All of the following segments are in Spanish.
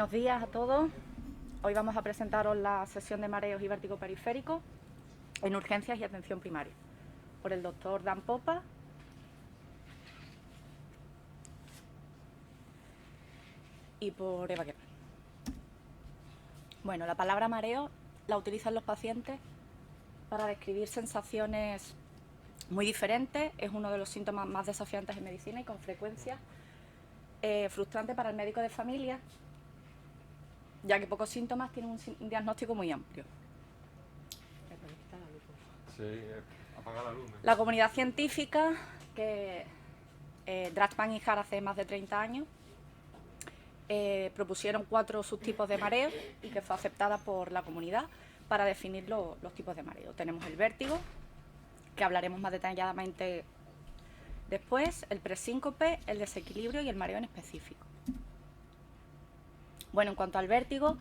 Buenos días a todos. Hoy vamos a presentaros la sesión de mareos y vértigo periférico en urgencias y atención primaria por el doctor Dan Popa y por Eva Guerra. Bueno, la palabra mareo la utilizan los pacientes para describir sensaciones muy diferentes. Es uno de los síntomas más desafiantes en medicina y con frecuencia frustrante para el médico de familia, ya que pocos síntomas tienen un diagnóstico muy amplio. Sí, apaga la luz. La comunidad científica, que Drachman y Hart hace más de 30 años, propusieron 4 subtipos de mareo y que fue aceptada por la comunidad para definir los tipos de mareo. Tenemos el vértigo, que hablaremos más detalladamente después, el presíncope, el desequilibrio y el mareo en específico. Bueno, en cuanto al vértigo,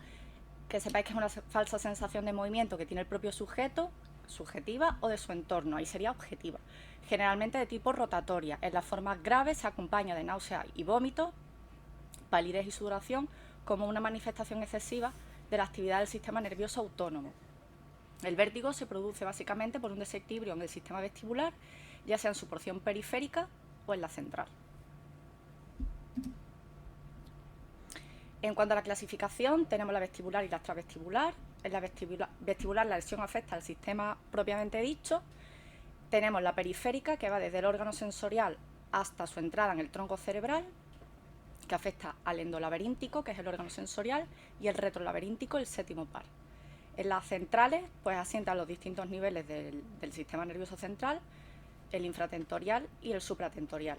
que sepáis que es una falsa sensación de movimiento que tiene el propio sujeto, subjetiva, o de su entorno, ahí sería objetiva, generalmente de tipo rotatoria. En las formas graves se acompaña de náusea y vómitos, palidez y sudoración, como una manifestación excesiva de la actividad del sistema nervioso autónomo. El vértigo se produce básicamente por un desequilibrio en el sistema vestibular, ya sea en su porción periférica o en la central. En cuanto a la clasificación, tenemos la vestibular y la extravestibular. En la vestibular la lesión afecta al sistema propiamente dicho. Tenemos la periférica, que va desde el órgano sensorial hasta su entrada en el tronco cerebral, que afecta al endolaberíntico, que es el órgano sensorial, y el retrolaberíntico, el séptimo par. En las centrales, pues asientan los distintos niveles del sistema nervioso central, el infratentorial y el supratentorial.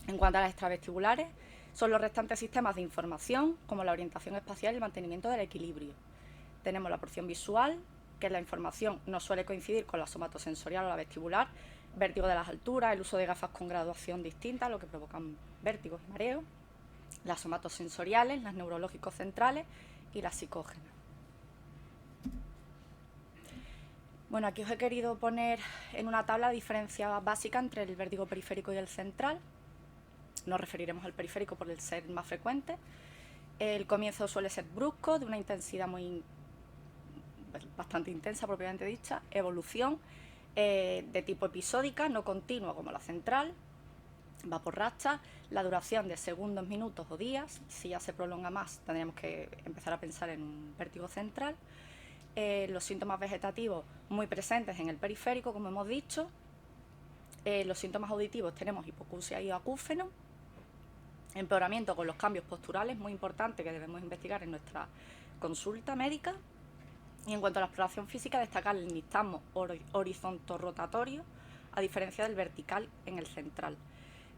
En cuanto a las extravestibulares, son los restantes sistemas de información, como la orientación espacial y el mantenimiento del equilibrio. Tenemos la porción visual, que la información no suele coincidir con la somatosensorial o la vestibular, vértigo de las alturas, el uso de gafas con graduación distinta, lo que provocan vértigos y mareos, las somatosensoriales, las neurológicos centrales y las psicógenas. Bueno, aquí os he querido poner en una tabla la diferencia básica entre el vértigo periférico y el central. Nos referiremos al periférico por el ser más frecuente. El comienzo suele ser brusco, de una intensidad bastante intensa propiamente dicha. Evolución de tipo episódica, no continua como la central. Va por rachas. La duración de segundos, minutos o días. Si ya se prolonga más, tendríamos que empezar a pensar en un vértigo central. Los síntomas vegetativos muy presentes en el periférico, como hemos dicho. Los síntomas auditivos tenemos hipoacusia y acúfeno. Empeoramiento con los cambios posturales, muy importante, que debemos investigar en nuestra consulta médica. Y en cuanto a la exploración física, destacar el nistagmo horizontorrotatorio, a diferencia del vertical en el central.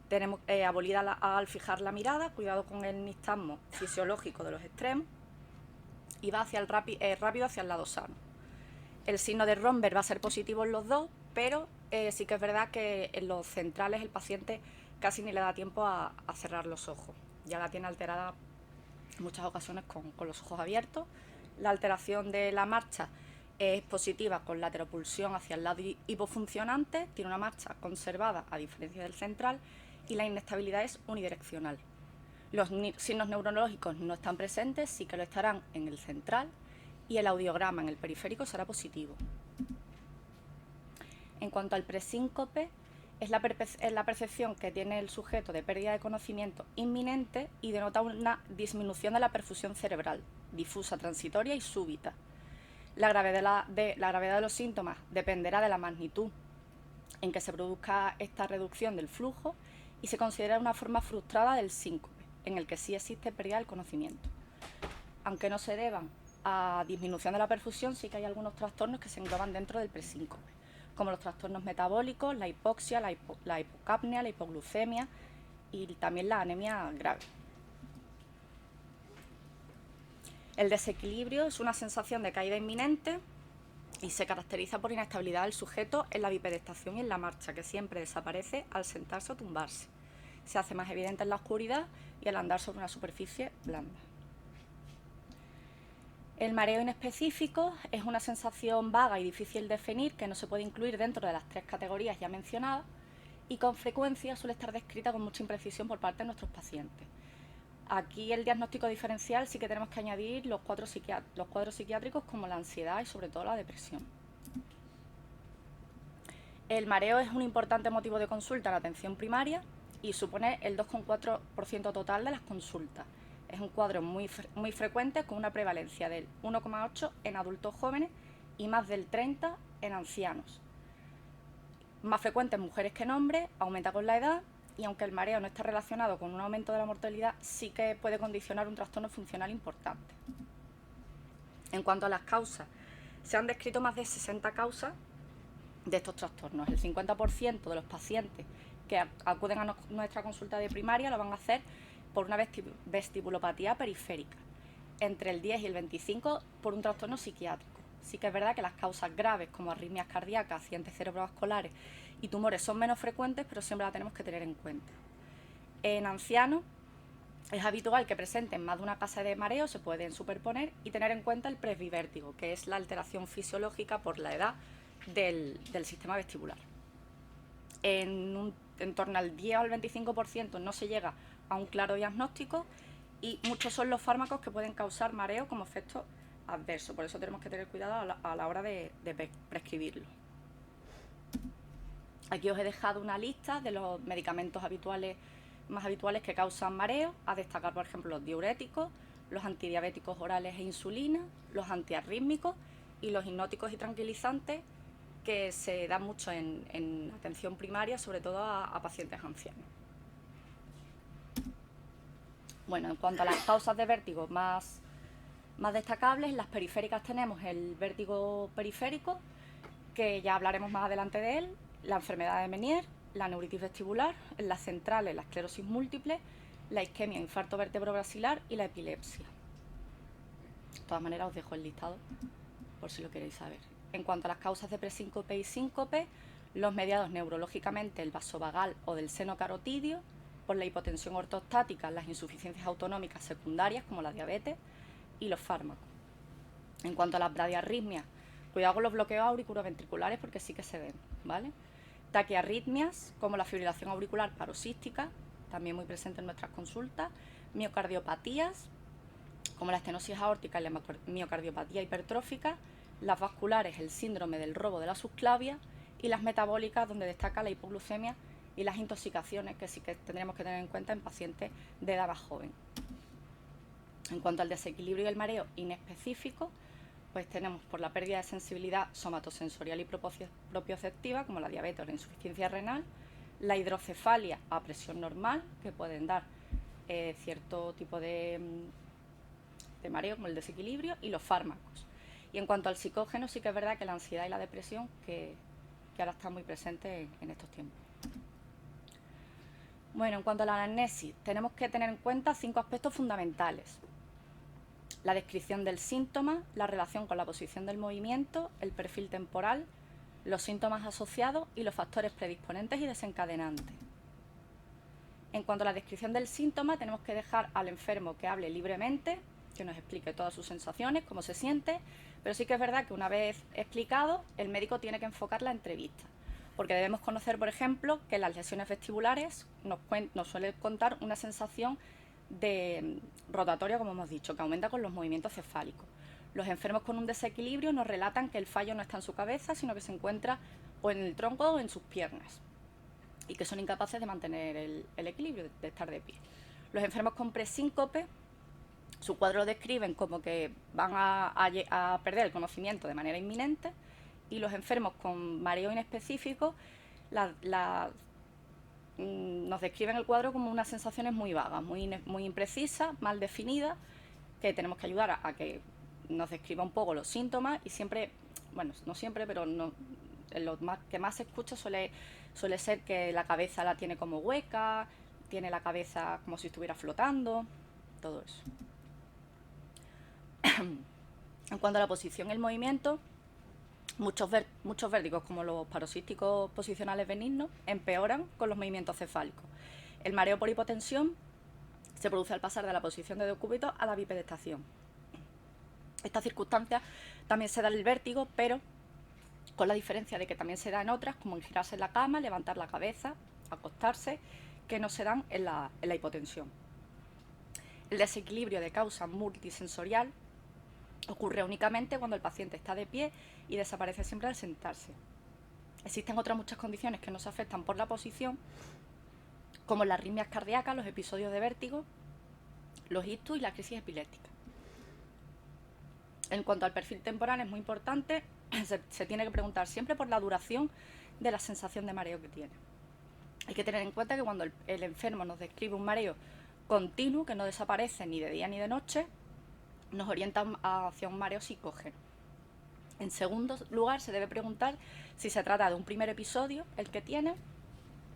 Tenemos abolida al fijar la mirada, cuidado con el nistagmo fisiológico de los extremos, y va hacia rápido hacia el lado sano. El signo de Romberg va a ser positivo en los dos, pero sí que es verdad que en los centrales el paciente casi ni le da tiempo a cerrar los ojos. Ya la tiene alterada en muchas ocasiones con los ojos abiertos. La alteración de la marcha es positiva con lateropulsión hacia el lado hipofuncionante, tiene una marcha conservada a diferencia del central, y la inestabilidad es unidireccional. Los signos neurológicos no están presentes, sí que lo estarán en el central, y el audiograma en el periférico será positivo. En cuanto al presíncope, es la percepción que tiene el sujeto de pérdida de conocimiento inminente y denota una disminución de la perfusión cerebral, difusa, transitoria y súbita. La gravedad de los síntomas dependerá de la magnitud en que se produzca esta reducción del flujo y se considera una forma frustrada del síncope, en el que sí existe pérdida del conocimiento. Aunque no se deban a disminución de la perfusión, sí que hay algunos trastornos que se engloban dentro del presíncope, como los trastornos metabólicos, la hipoxia, la hipocapnia, la hipoglucemia y también la anemia grave. El desequilibrio es una sensación de caída inminente y se caracteriza por inestabilidad del sujeto en la bipedestación y en la marcha, que siempre desaparece al sentarse o tumbarse. Se hace más evidente en la oscuridad y al andar sobre una superficie blanda. El mareo inespecífico es una sensación vaga y difícil de definir que no se puede incluir dentro de las 3 categorías ya mencionadas y con frecuencia suele estar descrita con mucha imprecisión por parte de nuestros pacientes. Aquí el diagnóstico diferencial sí que tenemos que añadir los cuadros psiquiátricos como la ansiedad y sobre todo la depresión. El mareo es un importante motivo de consulta en la atención primaria y supone el 2,4% total de las consultas. Es un cuadro muy frecuente con una prevalencia del 1,8% en adultos jóvenes y más del 30% en ancianos. Más frecuente en mujeres que en hombres, aumenta con la edad y aunque el mareo no está relacionado con un aumento de la mortalidad, sí que puede condicionar un trastorno funcional importante. En cuanto a las causas, se han descrito más de 60 causas de estos trastornos. El 50% de los pacientes que acuden a nuestra consulta de primaria lo van a hacer por una vestibulopatía periférica, entre el 10 y el 25% por un trastorno psiquiátrico. Sí que es verdad que las causas graves como arritmias cardíacas, accidentes cerebrovasculares y tumores son menos frecuentes, pero siempre las tenemos que tener en cuenta. En ancianos es habitual que presenten más de una causa de mareo, se pueden superponer y tener en cuenta el presbivértigo, que es la alteración fisiológica por la edad del sistema vestibular. En torno al 10 o al 25% no se llega a un claro diagnóstico y muchos son los fármacos que pueden causar mareo como efecto adverso. Por eso tenemos que tener cuidado a la hora de prescribirlo. Aquí os he dejado una lista de los medicamentos más habituales que causan mareo, a destacar por ejemplo los diuréticos, los antidiabéticos orales e insulina, los antiarrítmicos y los hipnóticos y tranquilizantes, que se dan mucho en atención primaria, sobre todo a pacientes ancianos. Bueno, en cuanto a las causas de vértigo más destacables, las periféricas tenemos el vértigo periférico, que ya hablaremos más adelante de él, la enfermedad de Meniere, la neuritis vestibular, en las centrales la esclerosis múltiple, la isquemia, infarto vertebrobasilar y la epilepsia. De todas maneras os dejo el listado por si lo queréis saber. En cuanto a las causas de presíncope y síncope, los mediados neurológicamente el vasovagal o del seno carotidio, por la hipotensión ortostática, las insuficiencias autonómicas secundarias como la diabetes y los fármacos. En cuanto a las bradiarritmias, cuidado con los bloqueos auriculoventriculares porque sí que se ven, ¿vale? Taquiarritmias como la fibrilación auricular paroxística, también muy presente en nuestras consultas, miocardiopatías como la estenosis aórtica y la miocardiopatía hipertrófica, las vasculares, el síndrome del robo de la subclavia y las metabólicas, donde destaca la hipoglucemia y las intoxicaciones, que sí que tendremos que tener en cuenta en pacientes de edad más joven. En cuanto al desequilibrio y el mareo inespecífico, pues tenemos por la pérdida de sensibilidad somatosensorial y propioceptiva, como la diabetes o la insuficiencia renal, la hidrocefalia a presión normal, que pueden dar cierto tipo de mareo, como el desequilibrio, y los fármacos. Y en cuanto al psicógeno, sí que es verdad que la ansiedad y la depresión, que ahora están muy presentes en estos tiempos. Bueno, en cuanto a la anamnesis, tenemos que tener en cuenta 5 aspectos fundamentales: la descripción del síntoma, la relación con la posición del movimiento, el perfil temporal, los síntomas asociados y los factores predisponentes y desencadenantes. En cuanto a la descripción del síntoma, tenemos que dejar al enfermo que hable libremente, que nos explique todas sus sensaciones, cómo se siente, pero sí que es verdad que una vez explicado, el médico tiene que enfocar la entrevista, porque debemos conocer, por ejemplo, que las lesiones vestibulares nos suelen contar una sensación de rotatoria, como hemos dicho, que aumenta con los movimientos cefálicos. Los enfermos con un desequilibrio nos relatan que el fallo no está en su cabeza, sino que se encuentra o en el tronco o en sus piernas, y que son incapaces de mantener el equilibrio, de estar de pie. Los enfermos con presíncope, su cuadro lo describen como que van a perder el conocimiento de manera inminente, y los enfermos con mareo inespecífico nos describen el cuadro como unas sensaciones muy vagas, muy imprecisas, mal definidas, que tenemos que ayudar a que nos describa un poco los síntomas, y siempre, bueno, no siempre, pero no, lo que más se escucha suele ser que la cabeza la tiene como hueca, tiene la cabeza como si estuviera flotando, todo eso. En cuanto a la posición y el movimiento, muchos vértigos, como los paroxísticos posicionales benignos, empeoran con los movimientos cefálicos. El mareo por hipotensión se produce al pasar de la posición de decúbito a la bipedestación. Esta circunstancia también se da en el vértigo, pero con la diferencia de que también se da en otras, como en girarse en la cama, levantar la cabeza, acostarse, que no se dan en la hipotensión. El desequilibrio de causa multisensorial ocurre únicamente cuando el paciente está de pie y desaparece siempre al sentarse. Existen otras muchas condiciones que no se afectan por la posición, como las arritmias cardíacas, los episodios de vértigo, los ictus y la crisis epiléptica. En cuanto al perfil temporal, es muy importante, se tiene que preguntar siempre por la duración de la sensación de mareo que tiene. Hay que tener en cuenta que cuando el enfermo nos describe un mareo continuo, que no desaparece ni de día ni de noche, nos orienta hacia un mareo psicógeno. En segundo lugar, se debe preguntar si se trata de un primer episodio, el que tiene,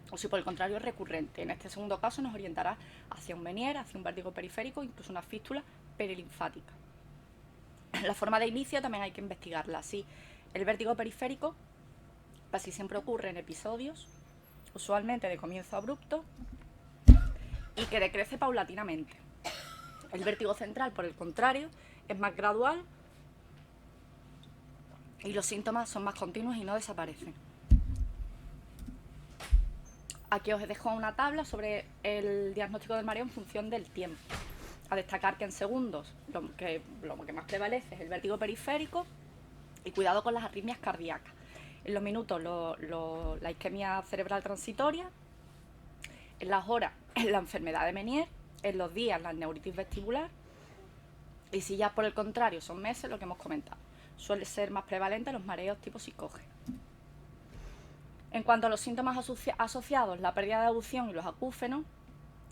o si por el contrario es recurrente. En este segundo caso nos orientará hacia un Meniere, hacia un vértigo periférico, incluso una fístula perilinfática. La forma de inicio también hay que investigarla. Sí, el vértigo periférico casi siempre ocurre en episodios, usualmente de comienzo abrupto, y que decrece paulatinamente. El vértigo central, por el contrario, es más gradual y los síntomas son más continuos y no desaparecen. Aquí os dejo una tabla sobre el diagnóstico del mareo en función del tiempo. A destacar que en segundos lo que más prevalece es el vértigo periférico y cuidado con las arritmias cardíacas. En los minutos la isquemia cerebral transitoria, en las horas la enfermedad de Meniere, en los días la neuritis vestibular y si ya por el contrario son meses, lo que hemos comentado. Suele ser más prevalente los mareos tipo psicógenos. En cuanto a los síntomas asociados, la pérdida de audición y los acúfenos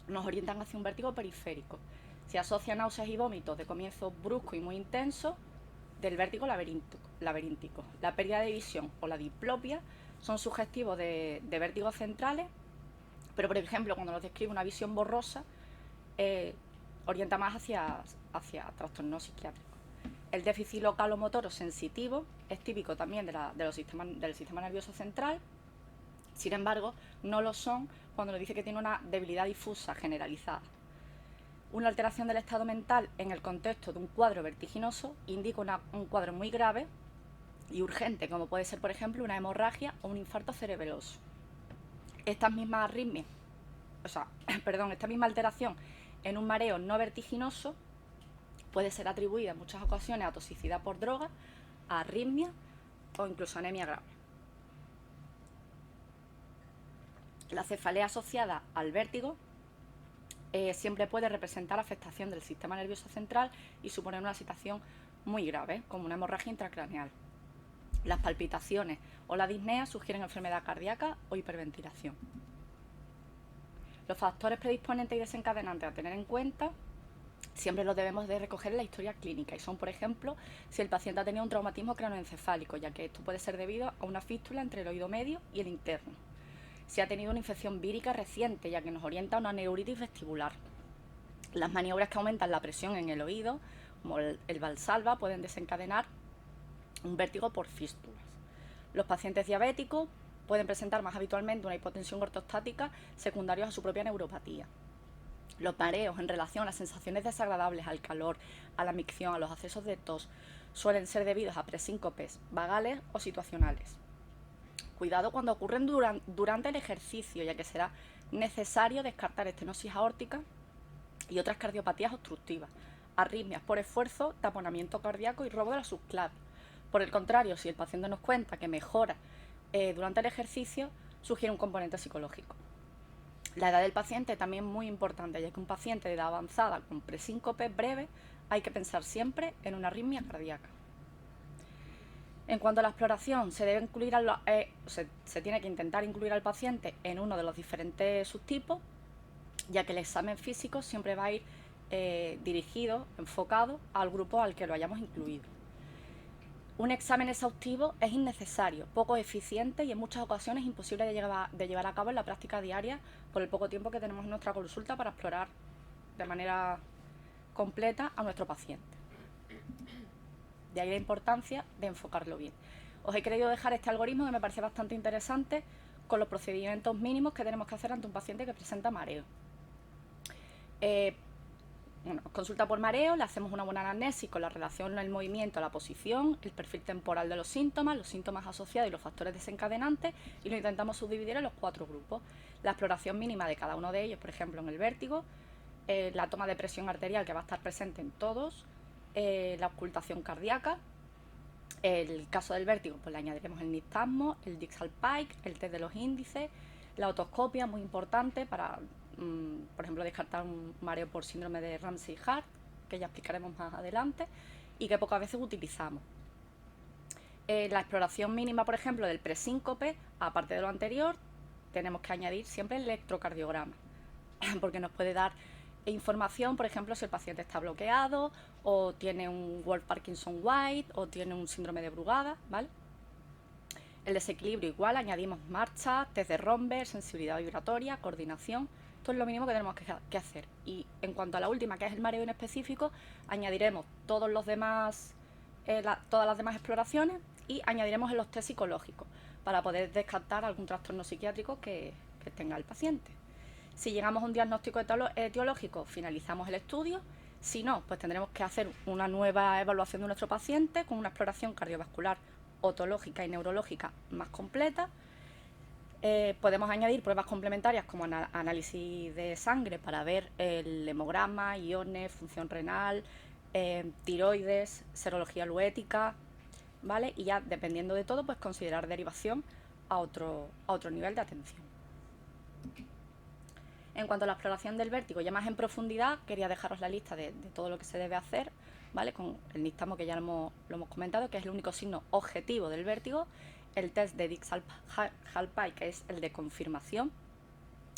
nos orientan hacia un vértigo periférico. Se asocia náuseas y vómitos de comienzo brusco y muy intenso del vértigo laberíntico. La pérdida de visión o la diplopia son sugestivos de vértigos centrales, pero por ejemplo cuando nos describe una visión borrosa orienta más hacia trastornos psiquiátricos. El déficit local-motor o sensitivo es típico también del sistema nervioso central. Sin embargo, no lo son cuando nos dice que tiene una debilidad difusa generalizada. Una alteración del estado mental en el contexto de un cuadro vertiginoso indica un cuadro muy grave y urgente, como puede ser, por ejemplo, una hemorragia o un infarto cerebeloso. Esta misma alteración en un mareo no vertiginoso puede ser atribuida en muchas ocasiones a toxicidad por droga, a arritmia o incluso anemia grave. La cefalea asociada al vértigo siempre puede representar afectación del sistema nervioso central y suponer una situación muy grave, como una hemorragia intracraneal. Las palpitaciones o la disnea sugieren enfermedad cardíaca o hiperventilación. Los factores predisponentes y desencadenantes a tener en cuenta siempre los debemos de recoger en la historia clínica y son, por ejemplo, si el paciente ha tenido un traumatismo craneoencefálico, ya que esto puede ser debido a una fístula entre el oído medio y el interno. Si ha tenido una infección vírica reciente, ya que nos orienta a una neuritis vestibular. Las maniobras que aumentan la presión en el oído, como el Valsalva, pueden desencadenar un vértigo por fístulas. Los pacientes diabéticos pueden presentar más habitualmente una hipotensión ortostática secundarios a su propia neuropatía. Los mareos en relación a las sensaciones desagradables, al calor, a la micción, a los accesos de tos, suelen ser debidos a presíncopes vagales o situacionales. Cuidado cuando ocurren durante el ejercicio, ya que será necesario descartar estenosis aórtica y otras cardiopatías obstructivas, arritmias por esfuerzo, taponamiento cardíaco y robo de la subclavia. Por el contrario, si el paciente nos cuenta que mejora durante el ejercicio, sugiere un componente psicológico. La edad del paciente también es muy importante, ya que un paciente de edad avanzada con presíncope breve hay que pensar siempre en una arritmia cardíaca. En cuanto a la exploración, se tiene que intentar incluir al paciente en uno de los diferentes subtipos, ya que el examen físico siempre va a ir dirigido, enfocado al grupo al que lo hayamos incluido. Un examen exhaustivo es innecesario, poco eficiente y en muchas ocasiones imposible de llevar a cabo en la práctica diaria por el poco tiempo que tenemos en nuestra consulta para explorar de manera completa a nuestro paciente. De ahí la importancia de enfocarlo bien. Os he querido dejar este algoritmo que me parece bastante interesante con los procedimientos mínimos que tenemos que hacer ante un paciente que presenta mareo. Consulta por mareo, le hacemos una buena anamnesis con la relación, el movimiento, la posición, el perfil temporal de los síntomas asociados y los factores desencadenantes y lo intentamos subdividir en los 4 grupos. La exploración mínima de cada uno de ellos, por ejemplo en el vértigo, la toma de presión arterial, que va a estar presente en todos, la auscultación cardíaca. El caso del vértigo, pues le añadiremos el nistagmo, el Dix-Hallpike, el test de los índices, la otoscopia, muy importante para, por ejemplo, descartar un mareo por síndrome de Ramsay-Hart, que ya explicaremos más adelante, y que pocas veces utilizamos. La exploración mínima, por ejemplo, del presíncope, aparte de lo anterior, tenemos que añadir siempre el electrocardiograma, porque nos puede dar información, por ejemplo, si el paciente está bloqueado, o tiene un Wolff Parkinson White, o tiene un síndrome de Brugada, ¿vale? El desequilibrio igual, añadimos marcha, test de Romberg, sensibilidad vibratoria, coordinación. Esto es lo mínimo que tenemos que hacer. Y en cuanto a la última, que es el mareo inespecífico, añadiremos todos los demás, todas las demás exploraciones, y añadiremos los test psicológicos para poder descartar algún trastorno psiquiátrico que tenga el paciente. Si llegamos a un diagnóstico etiológico, finalizamos el estudio. Si no, pues tendremos que hacer una nueva evaluación de nuestro paciente con una exploración cardiovascular, otológica y neurológica más completa. Podemos añadir pruebas complementarias como análisis de sangre para ver el hemograma, iones, función renal, tiroides, serología luética, ¿vale? Y ya dependiendo de todo, pues considerar derivación a otro nivel de atención. En cuanto a la exploración del vértigo, ya más en profundidad, quería dejaros la lista de todo lo que se debe hacer, ¿vale? Con el nistagmo, que ya lo hemos comentado, que es el único signo objetivo del vértigo, el test de Dix-Hallpike, que es el de confirmación,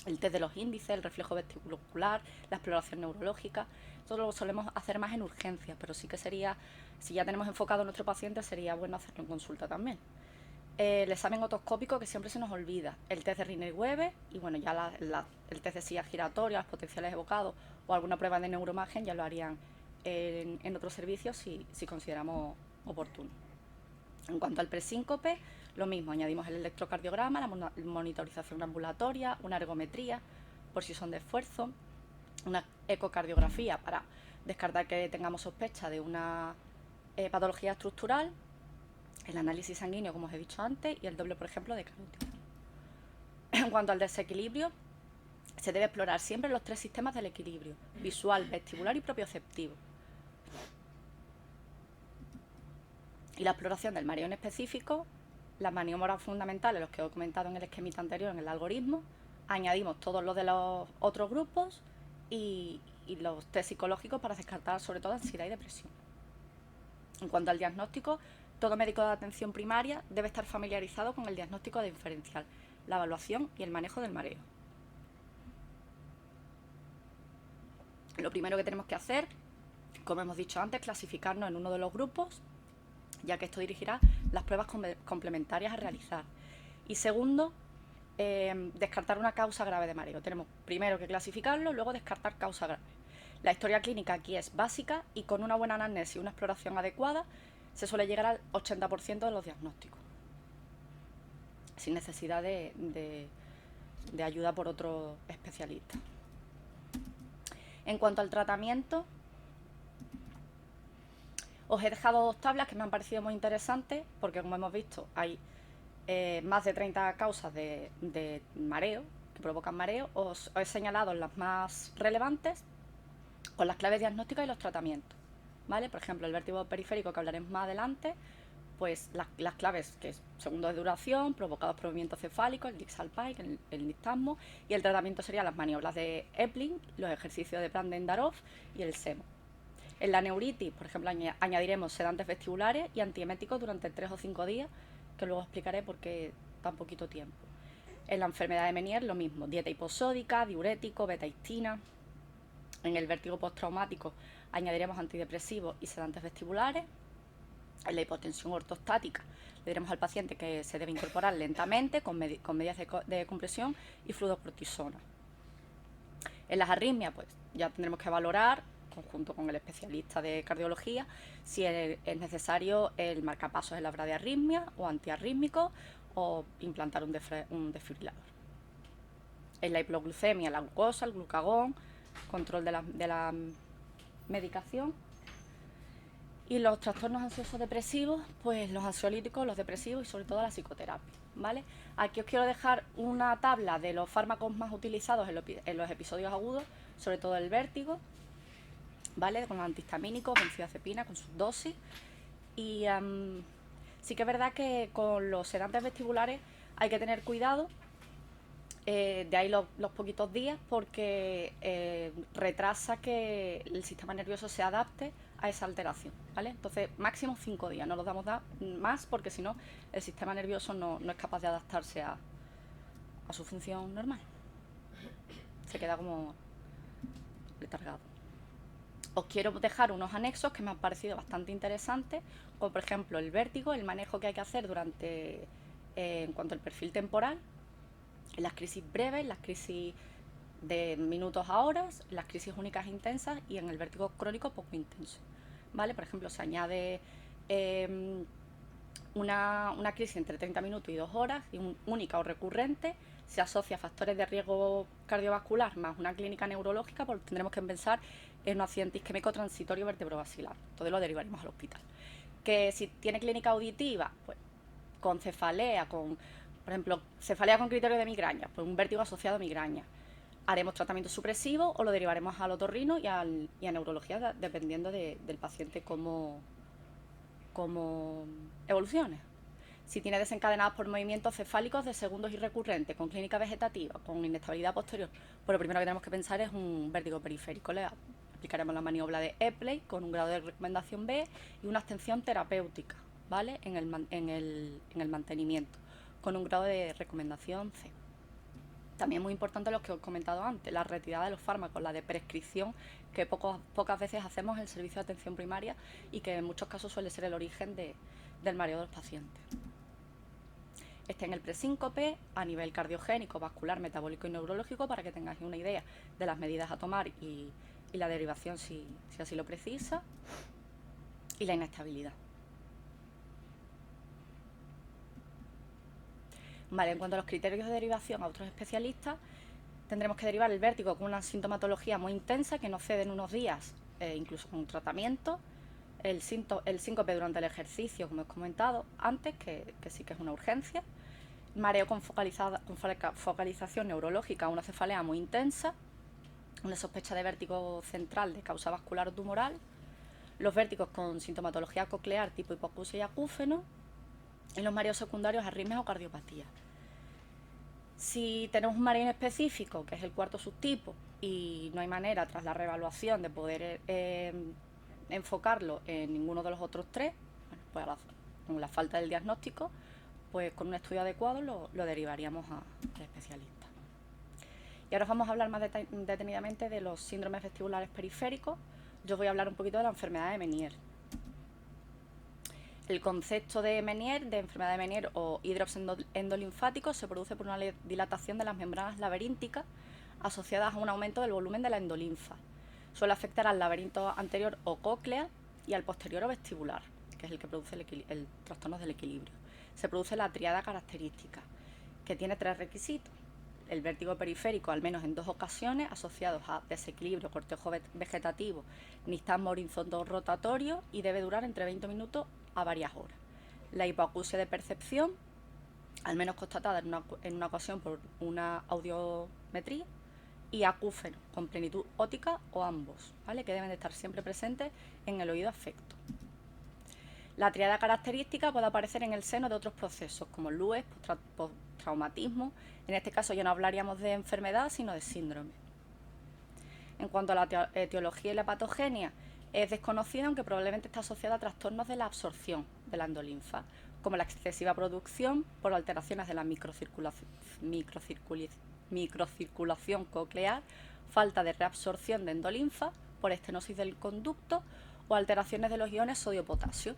el test de los índices, el reflejo vestibular, la exploración neurológica. Todo lo solemos hacer más en urgencias, pero sí que sería, si ya tenemos enfocado a nuestro paciente, sería bueno hacerlo en consulta también. El examen otoscópico, que siempre se nos olvida, el test de Riner-Weber, y bueno, ya el test de silla giratoria, los potenciales evocados o alguna prueba de neuroimagen ya lo harían en otros servicios si consideramos oportuno. En cuanto al presíncope, lo mismo, añadimos el electrocardiograma, la monitorización ambulatoria, una ergometría por si son de esfuerzo, una ecocardiografía para descartar que tengamos sospecha de una patología estructural, el análisis sanguíneo, como os he dicho antes, y el doble, por ejemplo, de carótido. En cuanto al desequilibrio, se debe explorar siempre los 3 sistemas del equilibrio: visual, vestibular y propioceptivo. Y la exploración del mareo en específico, las maniobras fundamentales, los que os he comentado en el esquemita anterior, en el algoritmo, añadimos todos los de los otros grupos y los test psicológicos para descartar sobre todo ansiedad y depresión. En cuanto al diagnóstico, todo médico de atención primaria debe estar familiarizado con el diagnóstico diferencial, la evaluación y el manejo del mareo. Lo primero que tenemos que hacer, como hemos dicho antes, clasificarnos en uno de los grupos, ya que esto dirigirá las pruebas complementarias a realizar. Y segundo, descartar una causa grave de mareo. Tenemos primero que clasificarlo, luego descartar causa grave. La historia clínica aquí es básica y con una buena anamnesis y una exploración adecuada se suele llegar al 80% de los diagnósticos, sin necesidad de ayuda por otro especialista. En cuanto al tratamiento, os he dejado 2 tablas que me han parecido muy interesantes, porque como hemos visto hay más de 30 causas de mareo, que provocan mareo. Os he señalado las más relevantes con las claves diagnósticas y los tratamientos, ¿vale? Por ejemplo, el vértigo periférico, que hablaremos más adelante, pues las claves, que es segundos de duración, provocados por movimiento cefálico, el Dix-Hallpike, el nistagmo, y el tratamiento serían las maniobras de Epling, los ejercicios de Pranden-Darov y el SEMO. En la neuritis, por ejemplo, añadiremos sedantes vestibulares y antieméticos durante 3 o 5 días, que luego explicaré por qué tan poquito tiempo. En la enfermedad de Meniere, lo mismo, dieta hiposódica, diurético, betaistina. En el vértigo postraumático añadiremos antidepresivos y sedantes vestibulares. En la hipotensión ortostática le diremos al paciente que se debe incorporar lentamente con medidas de compresión y fluocortisona. En las arritmias, pues ya tendremos que valorar, conjunto con el especialista de cardiología, si es necesario el marcapasos en la bradiarritmia o antiarrítmico, o implantar un desfibrilador. En la hipoglucemia, la glucosa, el glucagón, control de la medicación. Y los trastornos ansiosos depresivos, pues los ansiolíticos, los depresivos y sobre todo la psicoterapia, ¿vale? Aquí os quiero dejar una tabla de los fármacos más utilizados en los episodios agudos, sobre todo el vértigo, ¿vale? Con los antihistamínicos, benzodiazepina, con sus dosis. Y sí que es verdad que con los sedantes vestibulares hay que tener cuidado, de ahí los poquitos días, porque retrasa que el sistema nervioso se adapte a esa alteración, ¿vale? Entonces, máximo 5 días, no los damos más porque si no, el sistema nervioso no es capaz de adaptarse a su función normal. Se queda como letargado. Os quiero dejar unos anexos que me han parecido bastante interesantes, como por ejemplo el vértigo, el manejo que hay que hacer en cuanto al perfil temporal, en las crisis breves, las crisis de minutos a horas, las crisis únicas intensas y en el vértigo crónico poco intenso, ¿vale? Por ejemplo, se añade una crisis entre 30 minutos y 2 horas, y única o recurrente, se asocia a factores de riesgo cardiovascular más una clínica neurológica, porque tendremos que pensar en un accidente isquémico transitorio vertebrovascular, entonces lo derivaremos al hospital. Que si tiene clínica auditiva, pues con cefalea, por ejemplo, cefalea con criterio de migraña, pues un vértigo asociado a migraña. Haremos tratamiento supresivo o lo derivaremos al otorrino y a neurología, dependiendo del paciente cómo evolucione. Si tiene desencadenados por movimientos cefálicos de segundos y recurrentes, con clínica vegetativa, con inestabilidad posterior, pues lo primero que tenemos que pensar es un vértigo periférico. Le aplicaremos la maniobra de Epley con un grado de recomendación B y una abstención terapéutica, ¿vale? En el mantenimiento, con un grado de recomendación C. También muy importante lo que os he comentado antes, la retirada de los fármacos, la de prescripción, que pocas veces hacemos en el servicio de atención primaria y que en muchos casos suele ser el origen del mareo de los pacientes. En el presíncope a nivel cardiogénico, vascular, metabólico y neurológico, para que tengáis una idea de las medidas a tomar y la derivación si así lo precisa, y la inestabilidad. Vale, en cuanto a los criterios de derivación a otros especialistas, tendremos que derivar el vértigo con una sintomatología muy intensa que no cede en unos días, incluso con un tratamiento. El síncope durante el ejercicio, como he comentado antes, que sí que es una urgencia. Mareo con focalización neurológica, una cefalea muy intensa. Una sospecha de vértigo central de causa vascular o tumoral. Los vértigos con sintomatología coclear tipo hipoacusia y acúfeno. Y los mareos secundarios, arritmias o cardiopatía. Si tenemos un mareo específico, que es el cuarto subtipo, y no hay manera tras la reevaluación de poder enfocarlo en ninguno de los otros tres, pues con la falta del diagnóstico, pues con un estudio adecuado lo derivaríamos al especialista. Y ahora os vamos a hablar más detenidamente de los síndromes vestibulares periféricos. Yo os voy a hablar un poquito de la enfermedad de Meniere. El concepto de Meniere, de enfermedad de Meniere o hidrops endolinfático, se produce por una dilatación de las membranas laberínticas asociadas a un aumento del volumen de la endolinfa. Suele afectar al laberinto anterior o cóclea y al posterior o vestibular, que es el que produce el trastorno del equilibrio. Se produce la triada característica, que tiene 3 requisitos. El vértigo periférico, al menos en 2 ocasiones, asociados a desequilibrio, cortejo vegetativo, nistagmo horizontal rotatorio, y debe durar entre 20 minutos a varias horas. La hipoacusia de percepción, al menos constatada en una ocasión por una audiometría, y acúfeno, con plenitud óptica o ambos, ¿vale? Que deben de estar siempre presentes en el oído afecto. La triada característica puede aparecer en el seno de otros procesos, como el LUES, postraumatismo. En este caso ya no hablaríamos de enfermedad, sino de síndrome. En cuanto a la etiología y la patogenia, es desconocida, aunque probablemente está asociada a trastornos de la absorción de la endolinfa, como la excesiva producción por alteraciones de la microcirculación coclear, falta de reabsorción de endolinfa por estenosis del conducto o alteraciones de los iones sodio-potasio.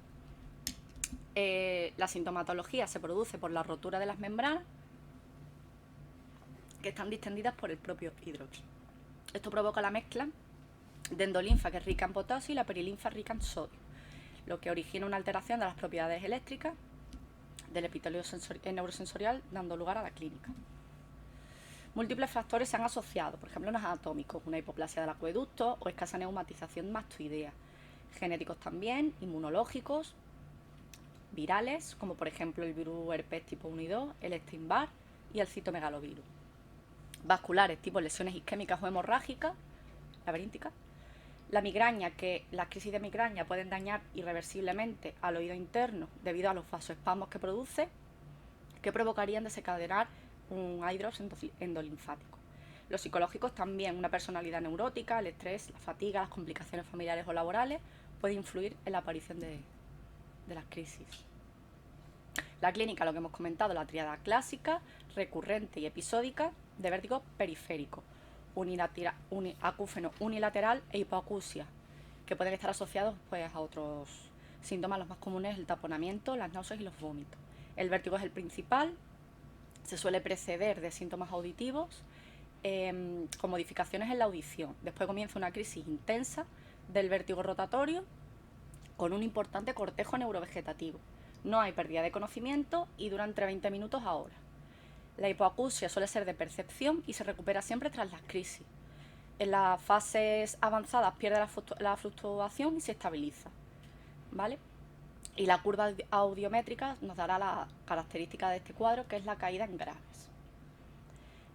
La sintomatología se produce por la rotura de las membranas, que están distendidas por el propio hidrox. Esto provoca la mezcla de endolinfa, que es rica en potasio, y la perilinfa rica en sodio, lo que origina una alteración de las propiedades eléctricas del epitelio neurosensorial, dando lugar a la clínica. Múltiples factores se han asociado, por ejemplo, los anatómicos, una hipoplasia del acueducto o escasa neumatización mastoidea. genéticos también, inmunológicos, virales, como por ejemplo el virus herpes tipo 1 y 2, el Epstein-Barr y el citomegalovirus. Vasculares, tipo lesiones isquémicas o hemorrágicas, laberínticas. La migraña, que las crisis de migraña pueden dañar irreversiblemente al oído interno debido a los vasoespasmos que produce, que provocarían desencadenar un eye drops endolinfático. Los psicológicos también, una personalidad neurótica, el estrés, la fatiga, las complicaciones familiares o laborales puede influir en la aparición de las crisis. La clínica, lo que hemos comentado, la tríada clásica, recurrente y episódica de vértigo periférico, acúfeno unilateral e hipoacusia, que pueden estar asociados pues, a otros síntomas. Los más comunes, el taponamiento, las náuseas y los vómitos. El vértigo es el principal, se suele preceder de síntomas auditivos con modificaciones en la audición. Después comienza una crisis intensa del vértigo rotatorio con un importante cortejo neurovegetativo. No hay pérdida de conocimiento y dura entre 20 minutos a horas. La hipoacusia suele ser de percepción y se recupera siempre tras las crisis. En las fases avanzadas pierde la fluctuación y se estabiliza, ¿vale? Y la curva audiométrica nos dará la característica de este cuadro, que es la caída en graves.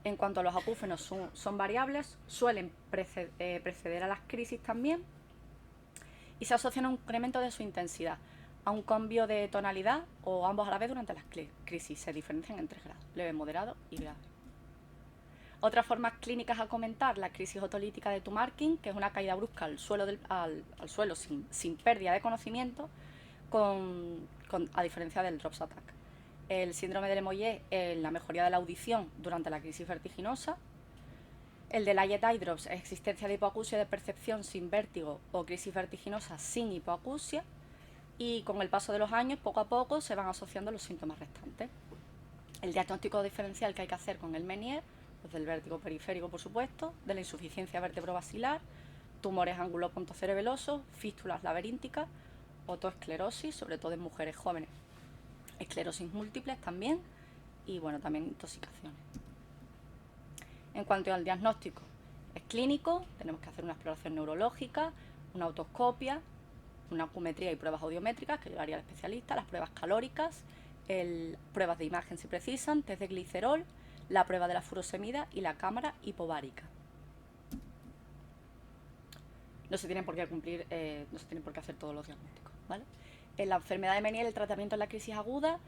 En cuanto a los acúfenos, son variables, suelen preceder a las crisis también y se asocian a un incremento de su intensidad, a un cambio de tonalidad o ambos a la vez durante las crisis. Se diferencian en 3 grados, leve, moderado y grave. Otras formas clínicas a comentar, la crisis otolítica de Tumarkin, que es una caída brusca al suelo, al suelo sin pérdida de conocimiento, a diferencia del drops attack. El síndrome de Lemoyé en la mejoría de la audición durante la crisis vertiginosa. El de Light Eye Drops, existencia de hipoacusia de percepción sin vértigo o crisis vertiginosa sin hipoacusia. Y con el paso de los años, poco a poco, se van asociando los síntomas restantes. El diagnóstico diferencial que hay que hacer con el Meniere, pues del vértigo periférico, por supuesto, de la insuficiencia vertebrobasilar, tumores angulopontocerebelosos, fístulas laberínticas, otoesclerosis, sobre todo en mujeres jóvenes, esclerosis múltiples también, y bueno, también intoxicaciones. En cuanto al diagnóstico, es clínico, tenemos que hacer una exploración neurológica, una autoscopia, una acumetría y pruebas audiométricas que llevaría el especialista, las pruebas calóricas, pruebas de imagen si precisan, test de glicerol, la prueba de la furosemida y la cámara hipovárica. No se tienen por qué no se tienen por qué hacer todos los diagnósticos, ¿vale? En la enfermedad de Meniere, el tratamiento en la crisis aguda,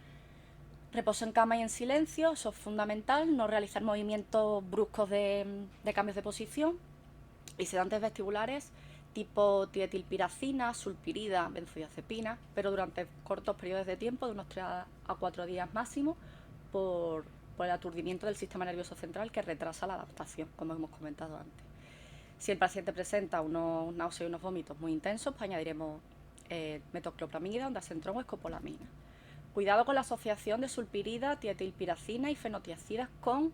reposo en cama y en silencio, eso es fundamental, no realizar movimientos bruscos de cambios de posición, y sedantes vestibulares tipo tietilpiracina, sulpirida, benzodiazepina, pero durante cortos periodos de tiempo, de unos 3 a 4 días máximo, por el aturdimiento del sistema nervioso central que retrasa la adaptación, como hemos comentado antes. Si el paciente presenta unos náuseas y unos vómitos muy intensos, pues añadiremos metoclopramida, ondansetron o escopolamina. Cuidado con la asociación de sulpirida, tietilpiracina y fenotiacidas con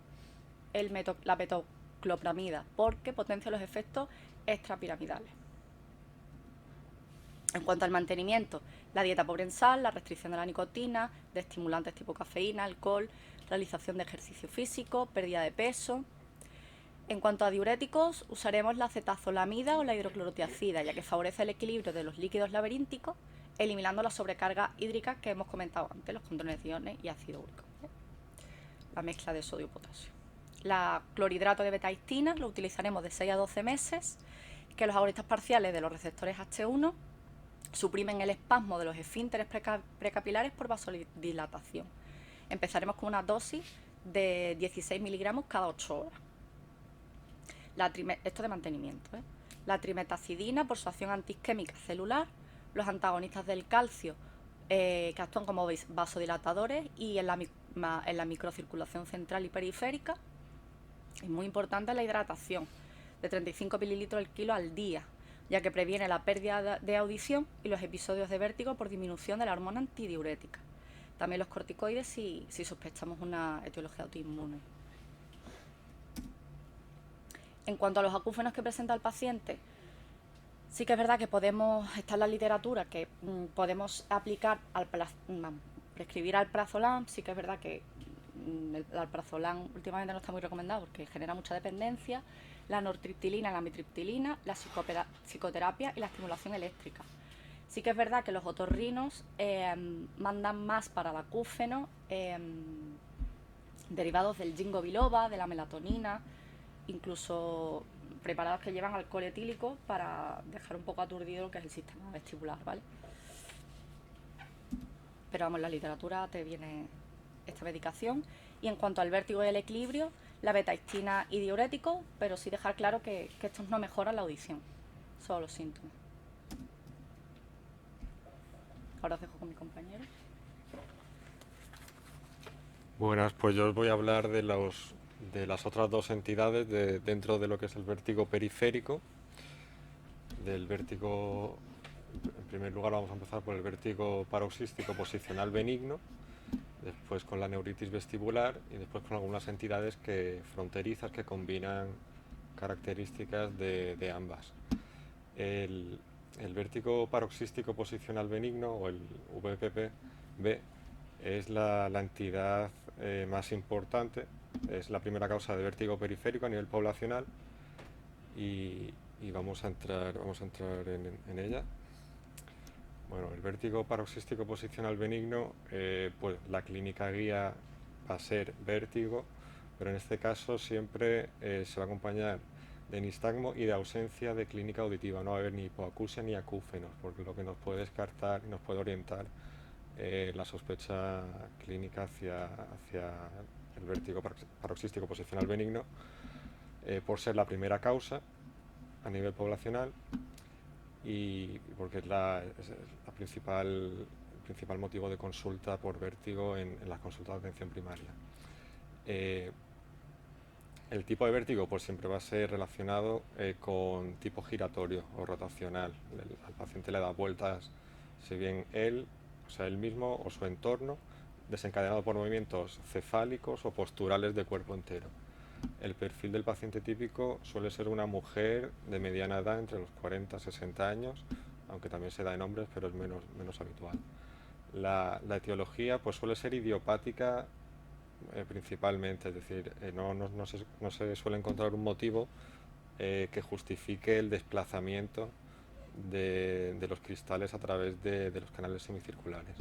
la metoclopramida, porque potencia los efectos extrapiramidales. En cuanto al mantenimiento, la dieta pobre en sal, la restricción de la nicotina, de estimulantes tipo cafeína, alcohol, realización de ejercicio físico, pérdida de peso. En cuanto a diuréticos, usaremos la acetazolamida o la hidroclorotiazida, ya que favorece el equilibrio de los líquidos laberínticos, eliminando la sobrecarga hídrica que hemos comentado antes, los controles de iones y ácido úrico, ¿vale? La mezcla de sodio y potasio. La clorhidrato de betahistina lo utilizaremos de 6 a 12 meses, que los agonistas parciales de los receptores H1 suprimen el espasmo de los esfínteres precapilares por vasodilatación. Empezaremos con una dosis de 16 miligramos cada 8 horas. Esto de mantenimiento, ¿eh? La trimetacidina por su acción antiisquémica celular, los antagonistas del calcio que actúan como vasodilatadores y en la microcirculación central y periférica. Es muy importante la hidratación, de 35 mililitros al kilo al día, ya que previene la pérdida de audición y los episodios de vértigo por disminución de la hormona antidiurética. También los corticoides si sospechamos una etiología autoinmune. En cuanto a los acúfenos que presenta el paciente, sí que es verdad que está en la literatura que podemos aplicar prescribir alprazolam. Sí que es verdad que el alprazolam últimamente no está muy recomendado porque genera mucha dependencia, la nortriptilina, la amitriptilina, la psicoterapia y la estimulación eléctrica. Sí que es verdad que los otorrinos mandan más para el acúfeno, derivados del ginkgo biloba, de la melatonina, incluso preparados que llevan alcohol etílico para dejar un poco aturdido lo que es el sistema vestibular, ¿vale? Pero vamos, en la literatura te viene esta medicación. Y en cuanto al vértigo y el equilibrio, la betahistina y diurético, pero sí dejar claro que estos no mejoran la audición, solo los síntomas. Ahora os dejo con mi compañero. Buenas, pues yo os voy a hablar de las otras dos entidades dentro de lo que es el vértigo periférico. Del vértigo, en primer lugar vamos a empezar por el vértigo paroxístico posicional benigno, después con la neuritis vestibular y después con algunas entidades fronterizas que combinan características de ambas. El vértigo paroxístico posicional benigno, o el VPP-B, es la entidad más importante, es la primera causa de vértigo periférico a nivel poblacional y vamos a entrar en ella. Bueno, el vértigo paroxístico posicional benigno, pues la clínica guía va a ser vértigo, pero en este caso siempre se va a acompañar de nistagmo y de ausencia de clínica auditiva. No va a haber ni hipoacusia ni acúfenos, porque lo que nos puede descartar y nos puede orientar la sospecha clínica hacia el vértigo paroxístico posicional benigno, por ser la primera causa a nivel poblacional y porque es el principal motivo de consulta por vértigo en las consultas de atención primaria. El tipo de vértigo pues siempre va a ser relacionado con tipo giratorio o rotacional. Al paciente le da vueltas, si bien él mismo o su entorno, desencadenado por movimientos cefálicos o posturales de cuerpo entero. El perfil del paciente típico suele ser una mujer de mediana edad, entre los 40 y 60 años, aunque también se da en hombres, pero es menos habitual. La etiología pues suele ser idiopática principalmente, es decir, no se suele encontrar un motivo que justifique el desplazamiento de los cristales a través de los canales semicirculares.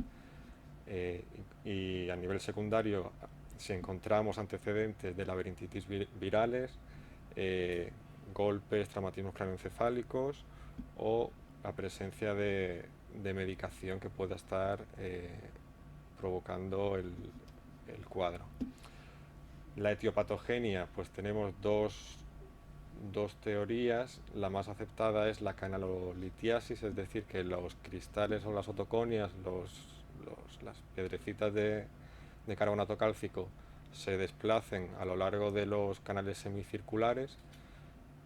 Y a nivel secundario, si encontramos antecedentes de laberintitis virales, golpes, traumatismos craneoencefálicos o la presencia de medicación que pueda estar provocando el cuadro. La etiopatogenia, pues tenemos dos teorías. La más aceptada es la canalolitiasis, es decir, que los cristales o las otoconias, las piedrecitas de carbonato cálcico se desplacen a lo largo de los canales semicirculares.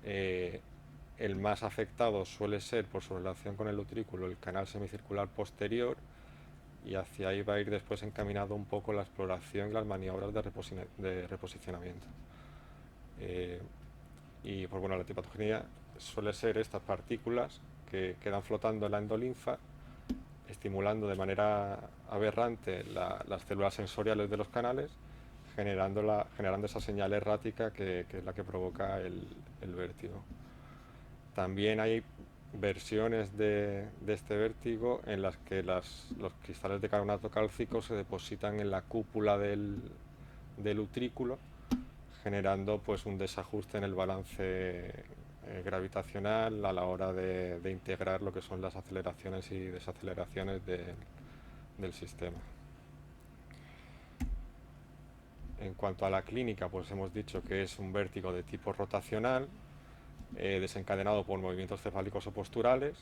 El más afectado suele ser, por su relación con el utrículo, el canal semicircular posterior, y hacia ahí va a ir después encaminado un poco la exploración y las maniobras de reposicionamiento. Y pues bueno, la etiopatogenia suele ser estas partículas que quedan flotando en la endolinfa, estimulando de manera aberrante las células sensoriales de los canales, generando esa señal errática que es la que provoca el vértigo. También hay versiones de este vértigo en las que los cristales de carbonato cálcico se depositan en la cúpula del utrículo, generando pues un desajuste en el balance gravitacional a la hora de integrar lo que son las aceleraciones y desaceleraciones del sistema. En cuanto a la clínica, pues hemos dicho que es un vértigo de tipo rotacional, desencadenado por movimientos cefálicos o posturales,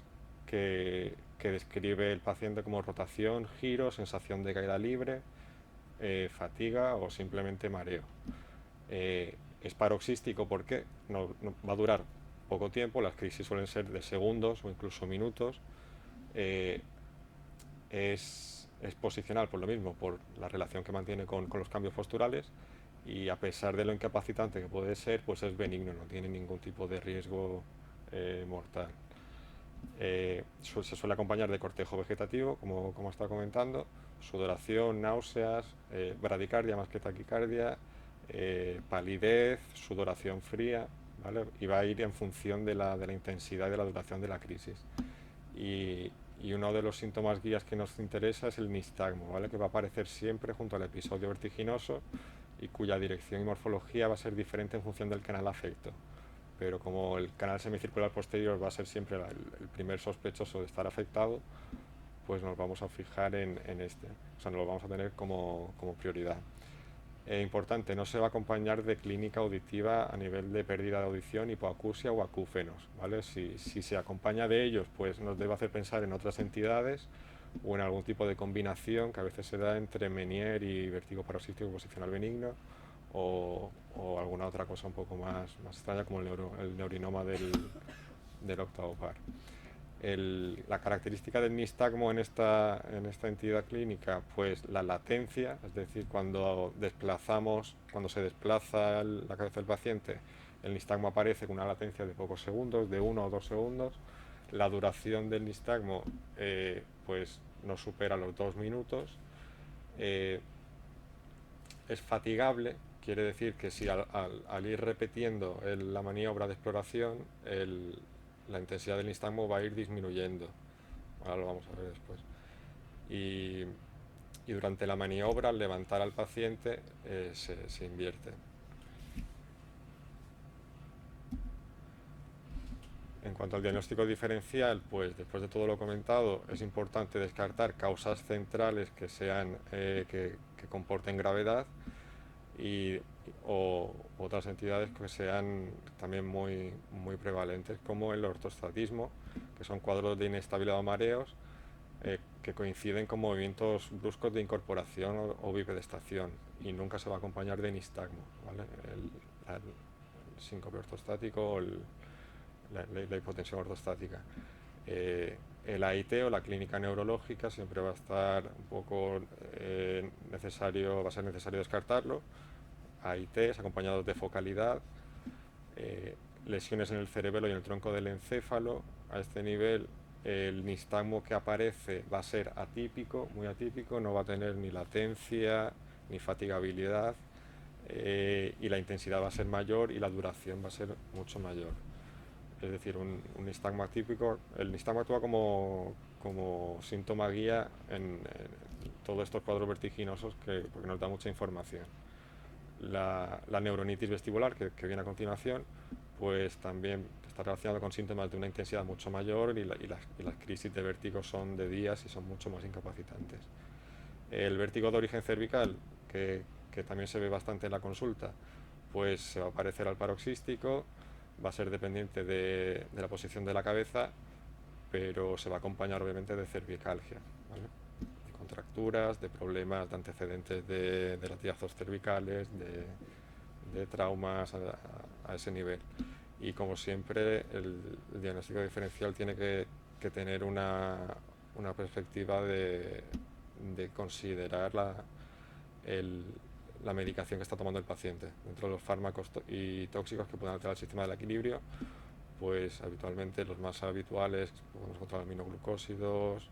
que describe el paciente como rotación, giro, sensación de caída libre, fatiga o simplemente mareo. Es paroxístico porque no va a durar poco tiempo, las crisis suelen ser de segundos o incluso minutos. Es posicional por lo mismo, por la relación que mantiene con los cambios posturales, y a pesar de lo incapacitante que puede ser, pues es benigno, no tiene ningún tipo de riesgo mortal. Se suele acompañar de cortejo vegetativo, como está comentando, sudoración, náuseas, bradicardia más que taquicardia, palidez, sudoración fría, ¿vale? Y va a ir en función de la intensidad y de la duración de la crisis. Y Y uno de los síntomas guías que nos interesa es el nistagmo, ¿vale? Que va a aparecer siempre junto al episodio vertiginoso y cuya dirección y morfología va a ser diferente en función del canal afecto. Pero como el canal semicircular posterior va a ser siempre el primer sospechoso de estar afectado, pues nos vamos a fijar en este. O sea, nos lo vamos a tener como prioridad. Importante, no se va a acompañar de clínica auditiva a nivel de pérdida de audición, hipoacusia o acúfenos, ¿vale? Si se acompaña de ellos, pues nos debe hacer pensar en otras entidades o en algún tipo de combinación que a veces se da entre Meniere y vértigo paroxístico posicional benigno, o alguna otra cosa un poco más extraña, como el neurinoma del octavo par. La característica del nistagmo en esta entidad clínica, pues la latencia, es decir, cuando se desplaza la cabeza del paciente, el nistagmo aparece con una latencia de pocos segundos, de 1 o 2 segundos. La duración del nistagmo pues no supera los 2 minutos. Es fatigable, quiere decir que si al ir repitiendo la maniobra de exploración, la intensidad del nistagmo va a ir disminuyendo. Ahora lo vamos a ver después. Y durante la maniobra, al levantar al paciente, se invierte. En cuanto al diagnóstico diferencial, pues después de todo lo comentado, es importante descartar causas centrales que comporten gravedad o otras entidades que sean también muy prevalentes, como el ortostatismo, que son cuadros de inestabilidad o mareos que coinciden con movimientos bruscos de incorporación o bipedestación, y nunca se va a acompañar de nistagmo, ¿vale? El síncope ortostático o la hipotensión ortostática. El AIT o la clínica neurológica siempre va a estar un poco va a ser necesario descartarlo. AITs acompañados de focalidad, lesiones en el cerebelo y en el tronco del encéfalo. A este nivel el nistagmo que aparece va a ser atípico, muy atípico, no va a tener ni latencia ni fatigabilidad, y la intensidad va a ser mayor y la duración va a ser mucho mayor. Es decir, un nistagmo atípico, el nistagmo actúa como síntoma guía en todos estos cuadros vertiginosos porque nos da mucha información. La neuronitis vestibular, que viene a continuación, pues también está relacionado con síntomas de una intensidad mucho mayor, y las crisis de vértigo son de días y son mucho más incapacitantes. El vértigo de origen cervical, que también se ve bastante en la consulta, pues se va a parecer al paroxístico, va a ser dependiente de la posición de la cabeza, pero se va a acompañar obviamente de cervicalgia, ¿vale? De contracturas, de problemas, de antecedentes de latigazos cervicales, de traumas a ese nivel. Y como siempre, el diagnóstico diferencial tiene que tener una perspectiva de considerar la medicación que está tomando el paciente. Dentro de los fármacos y tóxicos que pueden alterar el sistema del equilibrio, pues habitualmente los más habituales podemos encontrar aminoglucósidos,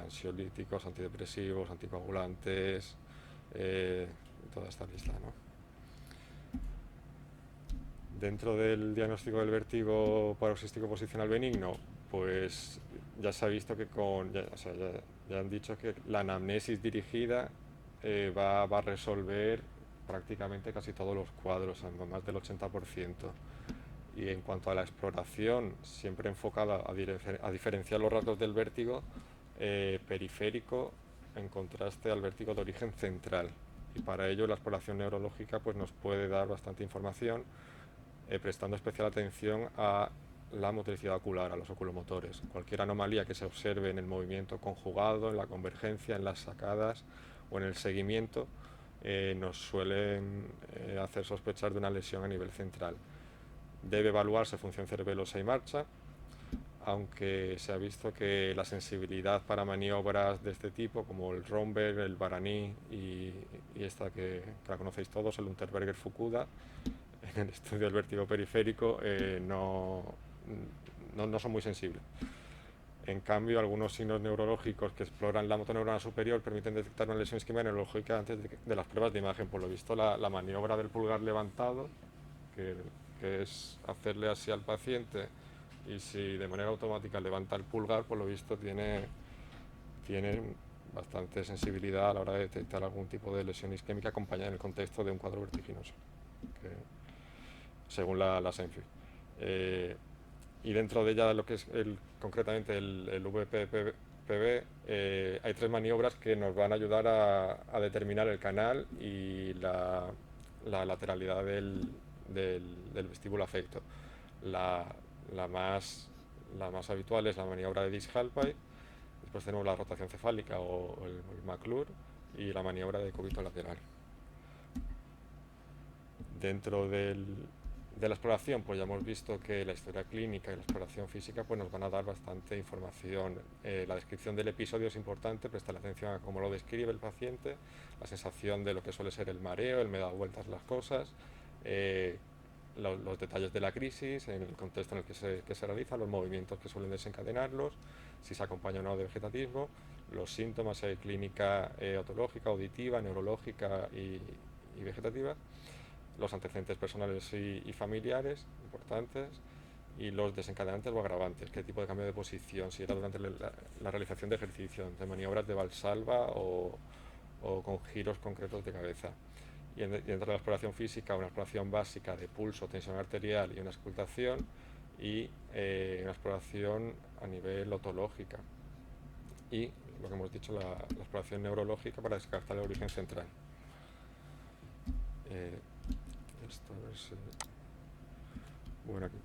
ansiolíticos, antidepresivos, anticoagulantes, toda esta lista, ¿no? Dentro del diagnóstico del vértigo paroxístico posicional benigno, pues ya se ha visto que ya han dicho que la anamnesis dirigida va a resolver prácticamente casi todos los cuadros, más del 80%. Y en cuanto a la exploración, siempre enfocada a diferenciar los rasgos del vértigo periférico en contraste al vértigo de origen central. Y para ello la exploración neurológica pues nos puede dar bastante información, prestando especial atención a la motricidad ocular, a los oculomotores. Cualquier anomalía que se observe en el movimiento conjugado, en la convergencia, en las sacadas o en el seguimiento, nos suelen hacer sospechar de una lesión a nivel central. Debe evaluarse función cerebelosa y marcha, aunque se ha visto que la sensibilidad para maniobras de este tipo, como el Romberg, el Baraní y esta que la conocéis todos, el Unterberger-Fukuda, en el estudio del vértigo periférico, no son muy sensibles. En cambio, algunos signos neurológicos que exploran la motoneurona superior permiten detectar una lesión isquémica neurológica antes de las pruebas de imagen. Por lo visto, la maniobra del pulgar levantado, que es hacerle así al paciente y si de manera automática levanta el pulgar, por lo visto tiene bastante sensibilidad a la hora de detectar algún tipo de lesión isquémica acompañada en el contexto de un cuadro vertiginoso, según la SENFI. Y dentro de ella, lo que es concretamente el VPPB, hay 3 maniobras que nos van a ayudar a determinar el canal y la lateralidad del vestíbulo afecto. La más habitual es la maniobra de Disch-Hallpike. Después tenemos la rotación cefálica o el McClure y la maniobra de cúbito lateral. Dentro de la exploración, pues ya hemos visto que la historia clínica y la exploración física pues nos van a dar bastante información. La descripción del episodio es importante, prestar atención a cómo lo describe el paciente, la sensación de lo que suele ser el mareo, el me da vueltas las cosas, los detalles de la crisis, en el contexto en el que se realiza, los movimientos que suelen desencadenarlos, si se acompaña o no de vegetatismo, los síntomas, clínica otológica, auditiva, neurológica y vegetativa, los antecedentes personales y familiares importantes, y los desencadenantes o agravantes, qué tipo de cambio de posición, si era durante la realización de ejercicio, de maniobras de Valsalva o con giros concretos de cabeza. Y dentro de la exploración física, una exploración básica de pulso, tensión arterial y una auscultación, y una exploración a nivel otológica. Y lo que hemos dicho, la exploración neurológica para descartar el origen central. Esto a ver si... Bueno, aquí.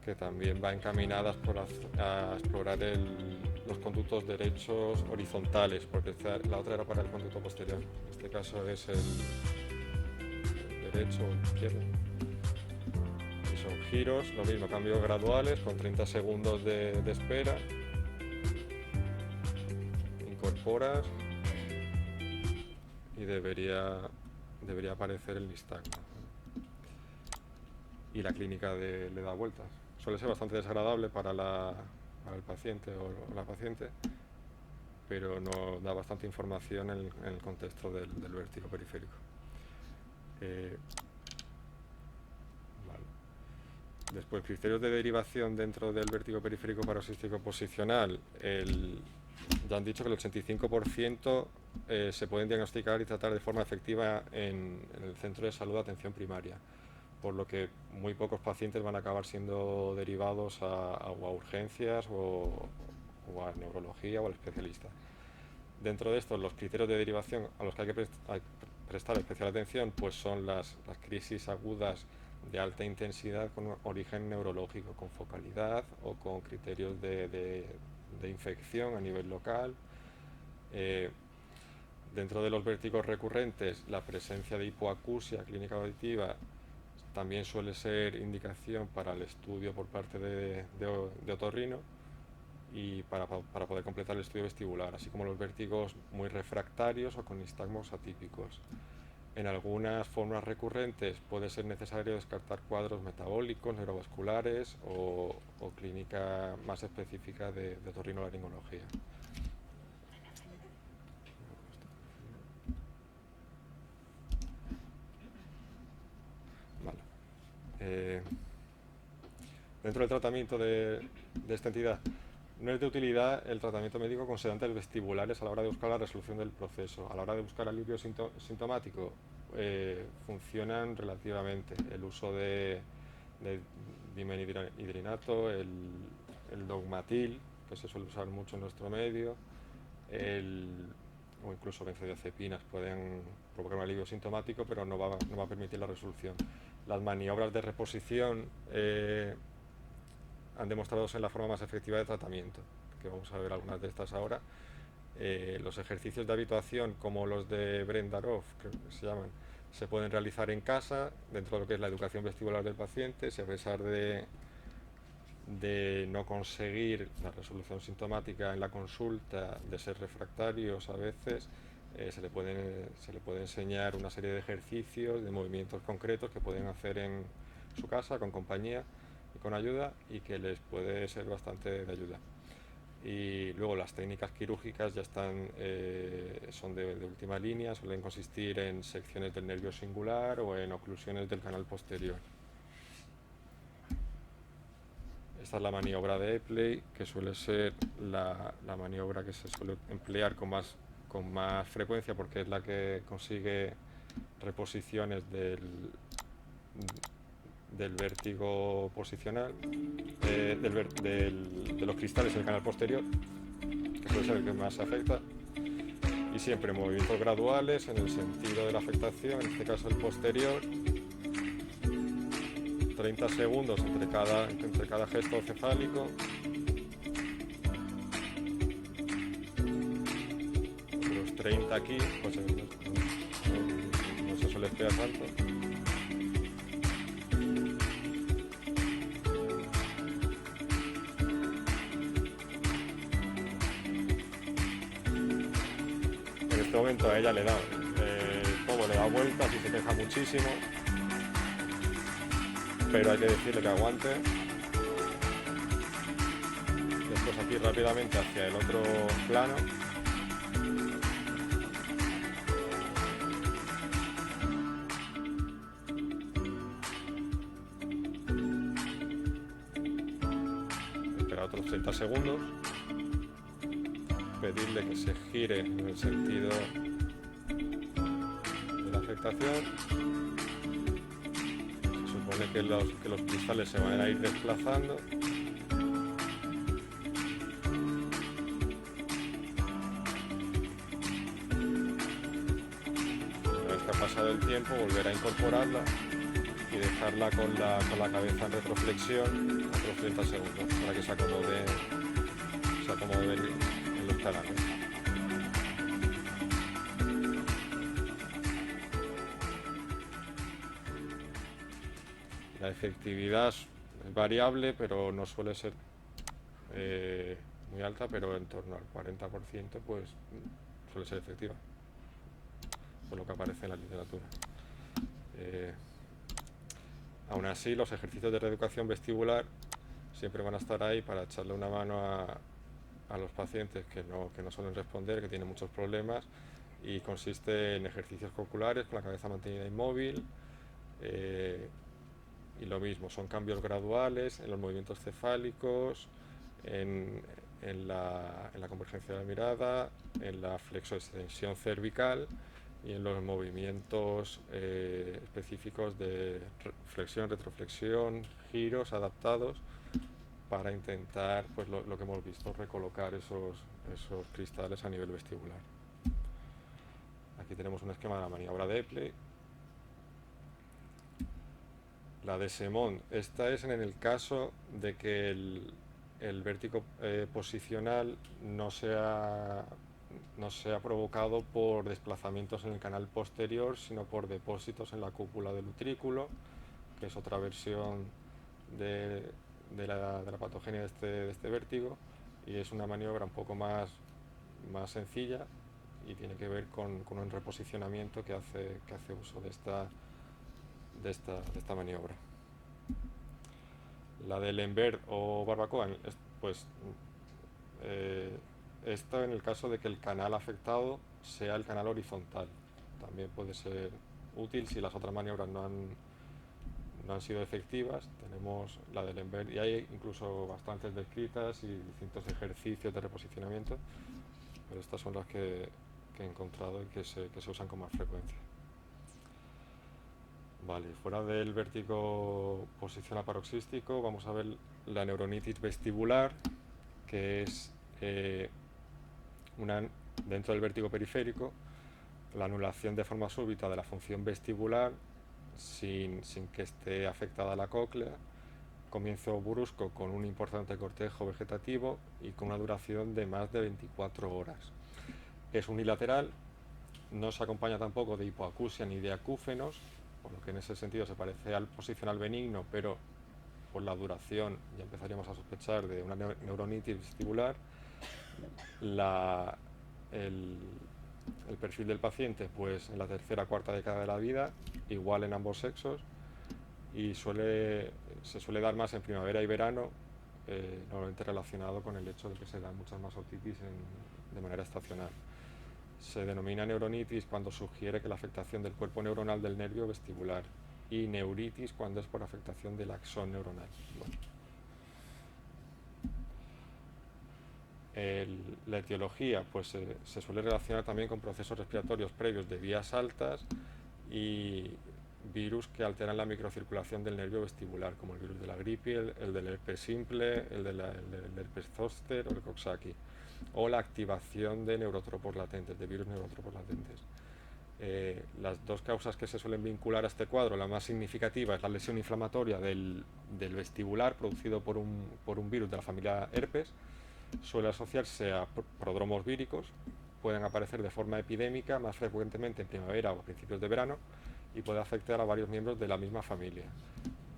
Que también va encaminada a explorar los conductos derechos horizontales, porque la otra era para el conducto posterior. En este caso es el derecho o el izquierdo. Y son giros, lo mismo, cambios graduales con 30 segundos de espera. Incorporas y debería aparecer el nistagmo. Y la clínica le da vueltas. Suele ser bastante desagradable para el paciente o la paciente, pero nos da bastante información en el contexto del vértigo periférico. Vale. Después, criterios de derivación dentro del vértigo periférico paroxístico posicional. Ya han dicho que el 85% se pueden diagnosticar y tratar de forma efectiva en el centro de salud de atención primaria, por lo que muy pocos pacientes van a acabar siendo derivados a urgencias o a neurología o al especialista. Dentro de estos, los criterios de derivación a los que hay que prestar especial atención pues son las crisis agudas de alta intensidad con origen neurológico, con focalidad o con criterios de infección a nivel local. Dentro de los vértigos recurrentes, la presencia de hipoacusia clínica auditiva también suele ser indicación para el estudio por parte de otorrino y para poder completar el estudio vestibular, así como los vértigos muy refractarios o con nistagmos atípicos. En algunas formas recurrentes puede ser necesario descartar cuadros metabólicos, neurovasculares o clínica más específica de otorrinolaringología. Vale. Dentro del tratamiento de esta entidad, no es de utilidad el tratamiento médico con sedantes vestibulares a la hora de buscar la resolución del proceso. A la hora de buscar alivio sintomático, funcionan relativamente. El uso de dimenhidrinato, el dogmatil, que se suele usar mucho en nuestro medio, o incluso benzodiazepinas pueden provocar un alivio sintomático, pero no va a permitir la resolución. Las maniobras de reposición han demostrado ser la forma más efectiva de tratamiento, que vamos a ver algunas de estas ahora. Los ejercicios de habituación, como los de Brendarov, que se llaman, se pueden realizar en casa, dentro de lo que es la educación vestibular del paciente. Si a pesar de no conseguir la resolución sintomática en la consulta, de ser refractarios a veces, se le puede enseñar una serie de ejercicios, de movimientos concretos que pueden hacer en su casa, con compañía y con ayuda, y que les puede ser bastante de ayuda. Y luego las técnicas quirúrgicas ya están, son de última línea, suelen consistir en secciones del nervio singular o en oclusiones del canal posterior. Esta es la maniobra de Epley, que suele ser la maniobra que se suele emplear con más frecuencia, porque es la que consigue reposiciones del vértigo posicional, de los cristales en el canal posterior, que suele ser el que más se afecta, y siempre movimientos graduales en el sentido de la afectación, en este caso el posterior, 30 segundos entre cada gesto cefálico. Los 30 aquí, pues no se suele esperar tanto. En este momento a ella le da todo, le da vueltas y se queja muchísimo, pero hay que decirle que aguante. Después aquí rápidamente hacia el otro plano. Espera otros 30 segundos. Pedirle que se gire en el sentido de la afectación. Se supone que los cristales se van a ir desplazando. Una vez que ha pasado el tiempo, volver a incorporarla y dejarla con la cabeza en retroflexión otros 30 segundos para que se acomode en los canales. La efectividad es variable, pero no suele ser muy alta, pero en torno al 40% pues suele ser efectiva, por lo que aparece en la literatura. Aún así, los ejercicios de reeducación vestibular siempre van a estar ahí para echarle una mano a los pacientes que no suelen responder, que tienen muchos problemas, y consiste en ejercicios coculares con la cabeza mantenida inmóvil, y lo mismo, son cambios graduales en los movimientos cefálicos, en la convergencia de la mirada, en la flexoextensión cervical y en los movimientos específicos de flexión, retroflexión, giros adaptados para intentar, pues lo que hemos visto, recolocar esos cristales a nivel vestibular. Aquí tenemos un esquema de la maniobra de Epley. La de Semon, esta es en el caso de que el vértigo posicional no sea provocado por desplazamientos en el canal posterior, sino por depósitos en la cúpula del utrículo, que es otra versión de la patogenia de este vértigo, y es una maniobra un poco más sencilla y tiene que ver con un reposicionamiento que hace uso de esta maniobra. La del Lembert o barbacoa, pues esto en el caso de que el canal afectado sea el canal horizontal. También puede ser útil si las otras maniobras no han sido efectivas. Tenemos la del Lembert y hay incluso bastantes descritas y distintos ejercicios de reposicionamiento, pero estas son las que he encontrado y que se usan con más frecuencia. Vale, fuera del vértigo posicional paroxístico vamos a ver la neuronitis vestibular, que es dentro del vértigo periférico, la anulación de forma súbita de la función vestibular sin que esté afectada la cóclea, comienzo brusco con un importante cortejo vegetativo y con una duración de más de 24 horas. Es unilateral, no se acompaña tampoco de hipoacusia ni de acúfenos, por lo que en ese sentido se parece al posicional benigno, pero por la duración ya empezaríamos a sospechar de una neuronitis vestibular. El perfil del paciente, pues en la tercera o cuarta década de la vida, igual en ambos sexos, y se suele dar más en primavera y verano, normalmente relacionado con el hecho de que se dan muchas más otitis de manera estacional. Se denomina neuronitis cuando sugiere que la afectación del cuerpo neuronal del nervio vestibular, y neuritis cuando es por afectación del axón neuronal. Bueno. La etiología pues se suele relacionar también con procesos respiratorios previos de vías altas y virus que alteran la microcirculación del nervio vestibular, como el virus de la gripe, el del herpes simple, el del herpes zóster o el Coxsackie, o la activación de neurotropos latentes, de virus neurotropos latentes. Las dos causas que se suelen vincular a este cuadro, la más significativa es la lesión inflamatoria del vestibular producido por un virus de la familia herpes. Suele asociarse a prodromos víricos, pueden aparecer de forma epidémica más frecuentemente en primavera o a principios de verano y puede afectar a varios miembros de la misma familia.